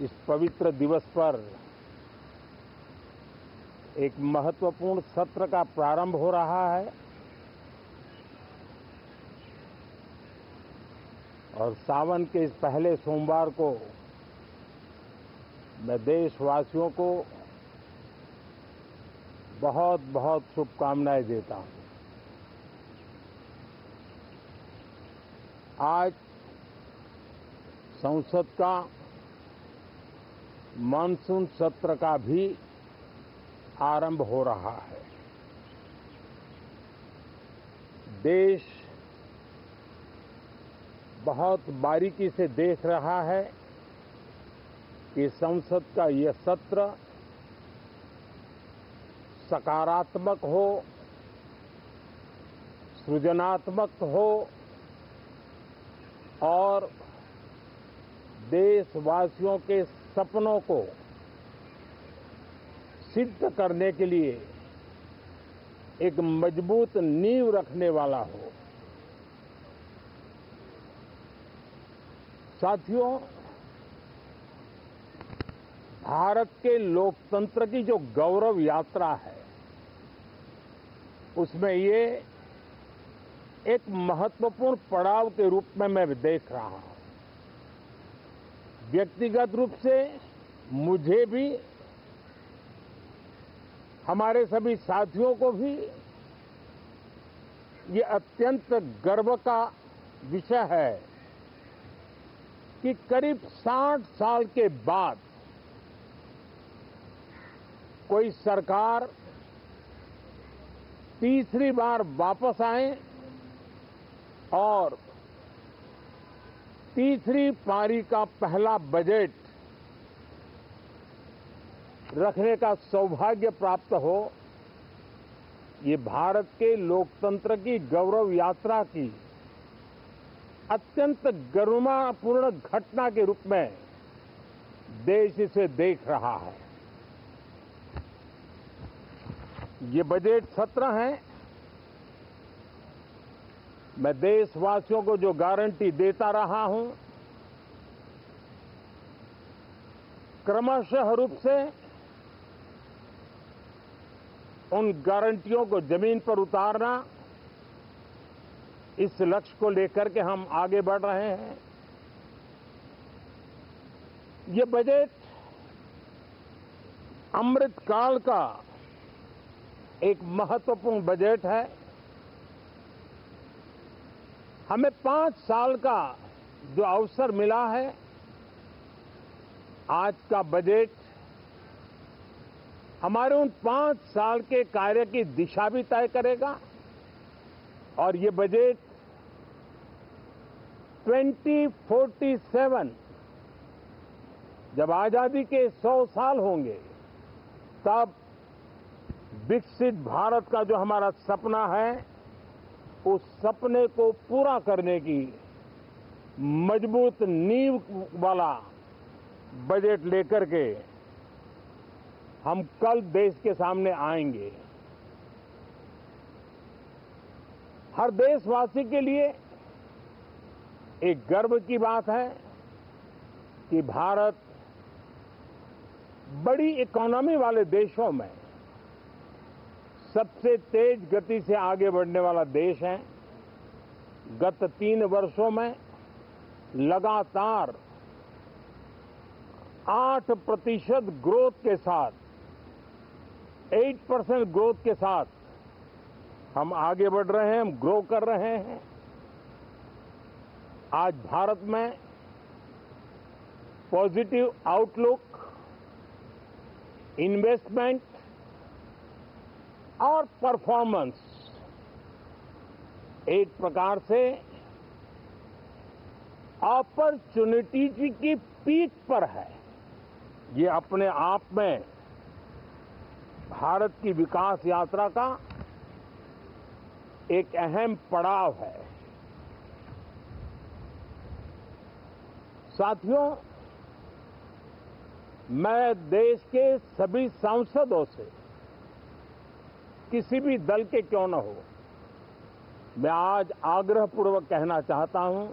इस पवित्र दिवस पर एक महत्वपूर्ण सत्र का प्रारंभ हो रहा है और सावन के इस पहले सोमवार को मैं देशवासियों को बहुत बहुत शुभकामनाएं देता हूं। आज संसद का मानसून सत्र का भी आरंभ हो रहा है। देश बहुत बारीकी से देख रहा है कि संसद का यह सत्र सकारात्मक हो, सृजनात्मक हो और देशवासियों के सपनों को सिद्ध करने के लिए एक मजबूत नींव रखने वाला हो। साथियों, भारत के लोकतंत्र की जो गौरव यात्रा है उसमें ये एक महत्वपूर्ण पड़ाव के रूप में मैं देख रहा हूं। व्यक्तिगत रूप से मुझे भी, हमारे सभी साथियों को भी ये अत्यंत गर्व का विषय है कि करीब 60 साल के बाद कोई सरकार तीसरी बार वापस आए और तीसरी पारी का पहला बजट रखने का सौभाग्य प्राप्त हो। ये भारत के लोकतंत्र की गौरव यात्रा की अत्यंत गरिमापूर्ण घटना के रूप में देश इसे देख रहा है। ये बजट सत्र है, मैं देशवासियों को जो गारंटी देता रहा हूं, क्रमशः रूप से उन गारंटियों को जमीन पर उतारना, इस लक्ष्य को लेकर के हम आगे बढ़ रहे हैं। ये बजट अमृतकाल का एक महत्वपूर्ण बजट है। हमें 5 साल का जो अवसर मिला है, आज का बजट हमारे उन 5 साल के कार्य की दिशा भी तय करेगा और ये बजट 2047 जब आजादी के 100 साल होंगे तब विकसित भारत का जो हमारा सपना है, उस सपने को पूरा करने की मजबूत नींव वाला बजट लेकर के हम कल देश के सामने आएंगे। हर देशवासी के लिए एक गर्व की बात है कि भारत बड़ी इकोनॉमी वाले देशों में सबसे तेज गति से आगे बढ़ने वाला देश है। गत 3 वर्षों में लगातार 8% ग्रोथ के साथ, 8% ग्रोथ के साथ हम आगे बढ़ रहे हैं, हम ग्रो कर रहे हैं। आज भारत में पॉजिटिव आउटलुक, इन्वेस्टमेंट और परफॉर्मेंस एक प्रकार से अपॉर्चुनिटी की पीक पर है। ये अपने आप में भारत की विकास यात्रा का एक अहम पड़ाव है। साथियों, मैं देश के सभी सांसदों से, किसी भी दल के क्यों न हो, मैं आज आग्रहपूर्वक कहना चाहता हूं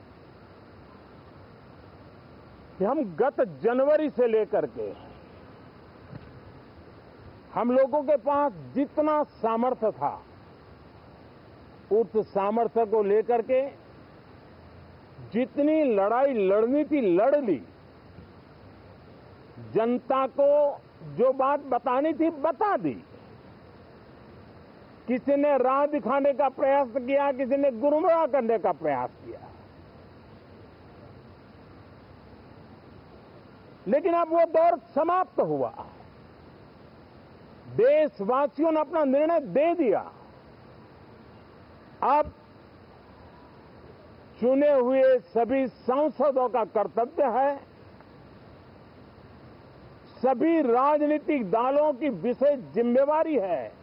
कि हम गत जनवरी से लेकर के हम लोगों के पास जितना सामर्थ्य था उस सामर्थ्य को लेकर के जितनी लड़ाई लड़नी थी लड़ ली। जनता को जो बात बतानी थी बता दी। किसी ने राह दिखाने का प्रयास किया, किसी ने गुमराह करने का प्रयास किया, लेकिन अब वो दौर समाप्त हुआ। देशवासियों ने अपना निर्णय दे दिया। अब चुने हुए सभी सांसदों का कर्तव्य है, सभी राजनीतिक दलों की विशेष जिम्मेवारी है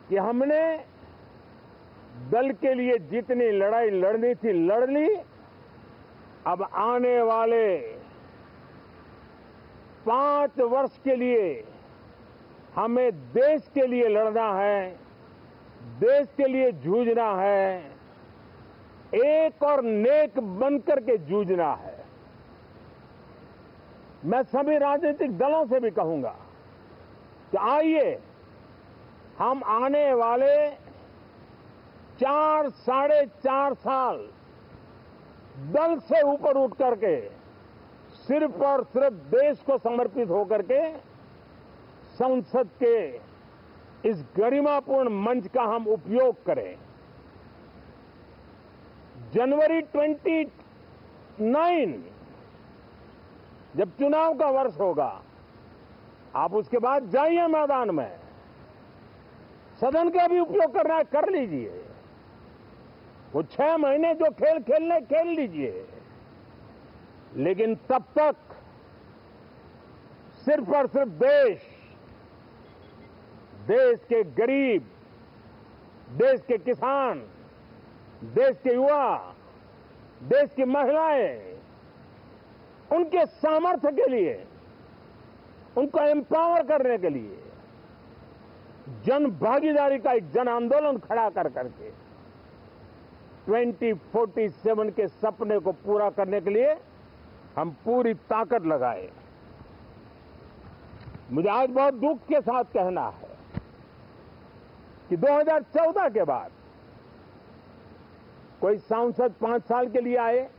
कि हमने दल के लिए जितनी लड़ाई लड़नी थी लड़ ली। अब आने वाले 5 वर्ष के लिए हमें देश के लिए लड़ना है, देश के लिए जूझना है, एक और नेक बनकर के जूझना है। मैं सभी राजनीतिक दलों से भी कहूंगा कि आइए हम आने वाले 4 साढ़े 4 साल दल से ऊपर उठ करके सिर्फ और सिर्फ देश को समर्पित होकर के संसद के इस गरिमापूर्ण मंच का हम उपयोग करें। जनवरी 29 जब चुनाव का वर्ष होगा, आप उसके बाद जाइए मैदान में, सदन का भी उपयोग करना है कर लीजिए। वो 6 महीने जो खेल खेलने खेल लीजिए, लेकिन तब तक सिर्फ और सिर्फ देश के गरीब, देश के किसान, देश के युवा, देश की महिलाएं, उनके सामर्थ्य के लिए, उनको एम्पावर करने के लिए जन भागीदारी का एक जन आंदोलन खड़ा कर करके 2047 के सपने को पूरा करने के लिए हम पूरी ताकत लगाए। मुझे आज बहुत दुख के साथ कहना है कि 2014 के बाद कोई सांसद 5 साल के लिए आए,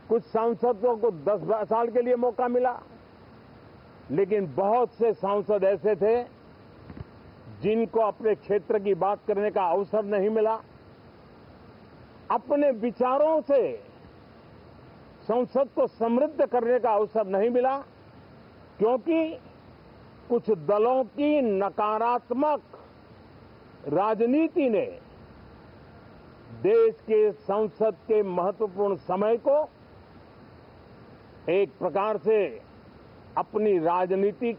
कुछ सांसदों को 10 साल के लिए मौका मिला, लेकिन बहुत से सांसद ऐसे थे जिनको अपने क्षेत्र की बात करने का अवसर नहीं मिला, अपने विचारों से संसद को समृद्ध करने का अवसर नहीं मिला, क्योंकि कुछ दलों की नकारात्मक राजनीति ने देश के संसद के महत्वपूर्ण समय को एक प्रकार से अपनी राजनीतिक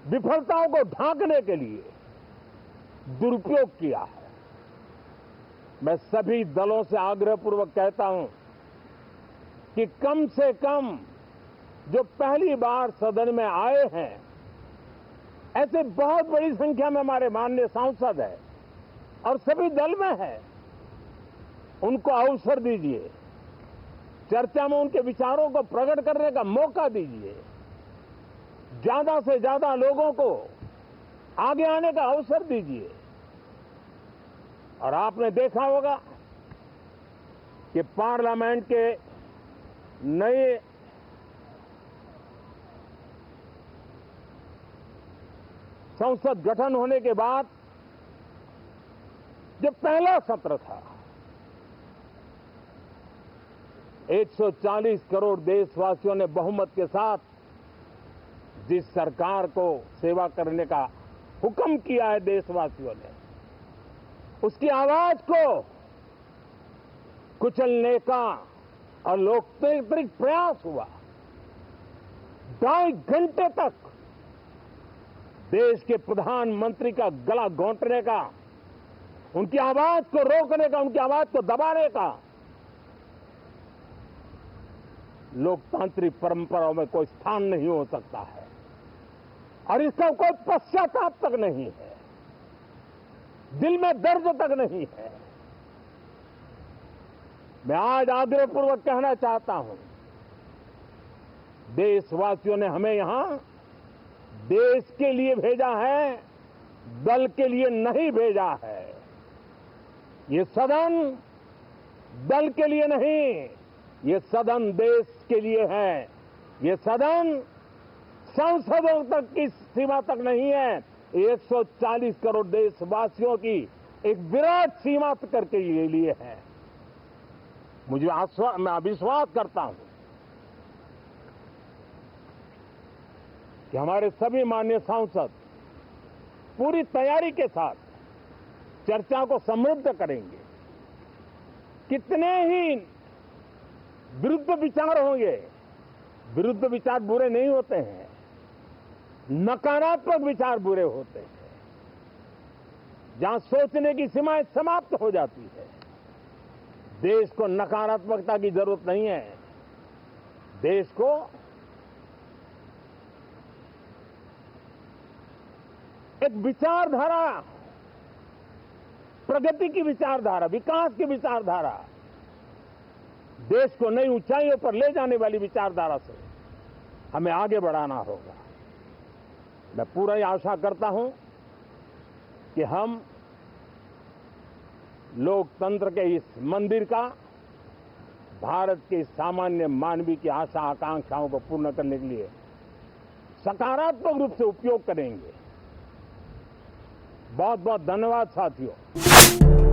विफलताओं को ढांकने के लिए दुरुपयोग किया है। मैं सभी दलों से आग्रहपूर्वक कहता हूं कि कम से कम जो पहली बार सदन में आए हैं, ऐसे बहुत बड़ी संख्या में हमारे माननीय सांसद हैं और सभी दल में हैं, उनको अवसर दीजिए, चर्चा में उनके विचारों को प्रकट करने का मौका दीजिए, ज्यादा से ज्यादा लोगों को आगे आने का अवसर दीजिए। और आपने देखा होगा कि पार्लियामेंट के नए संसद गठन होने के बाद जो पहला सत्र था, 140 करोड़ देशवासियों ने बहुमत के साथ जिस सरकार को सेवा करने का हुक्म किया है देशवासियों ने, उसकी आवाज को कुचलने का और लोकतांत्रिक प्रयास हुआ। 2.5 घंटे तक देश के प्रधानमंत्री का गला घोंटने का, उनकी आवाज को रोकने का, उनकी आवाज को दबाने का लोकतांत्रिक परंपराओं में कोई स्थान नहीं हो सकता है और इसका कोई पश्चाताप तक नहीं है, दिल में दर्द तक नहीं है। मैं आज आग्रहपूर्वक कहना चाहता हूं, देशवासियों ने हमें यहां देश के लिए भेजा है, दल के लिए नहीं भेजा है। ये सदन दल के लिए नहीं, ये सदन देश के लिए है। ये सदन संसदों तक की सीमा तक नहीं है, 140 करोड़ देशवासियों की एक विराट सीमा करके ये लिए है। मैं विश्वास करता हूं कि हमारे सभी माननीय सांसद पूरी तैयारी के साथ चर्चा को समृद्ध करेंगे। कितने ही विरुद्ध विचार होंगे, विरुद्ध विचार बुरे नहीं होते हैं, नकारात्मक विचार बुरे होते हैं। जहां सोचने की सीमाएं समाप्त हो जाती है, देश को नकारात्मकता की जरूरत नहीं है। देश को एक विचारधारा, प्रगति की विचारधारा, विकास की विचारधारा, देश को नई ऊंचाइयों पर ले जाने वाली विचारधारा से हमें आगे बढ़ाना होगा। मैं पूरा आशा करता हूं कि हम लोकतंत्र के इस मंदिर का भारत के सामान्य मानवीय की आशा आकांक्षाओं को पूर्ण करने के लिए सकारात्मक रूप से उपयोग करेंगे। बहुत बहुत धन्यवाद साथियों।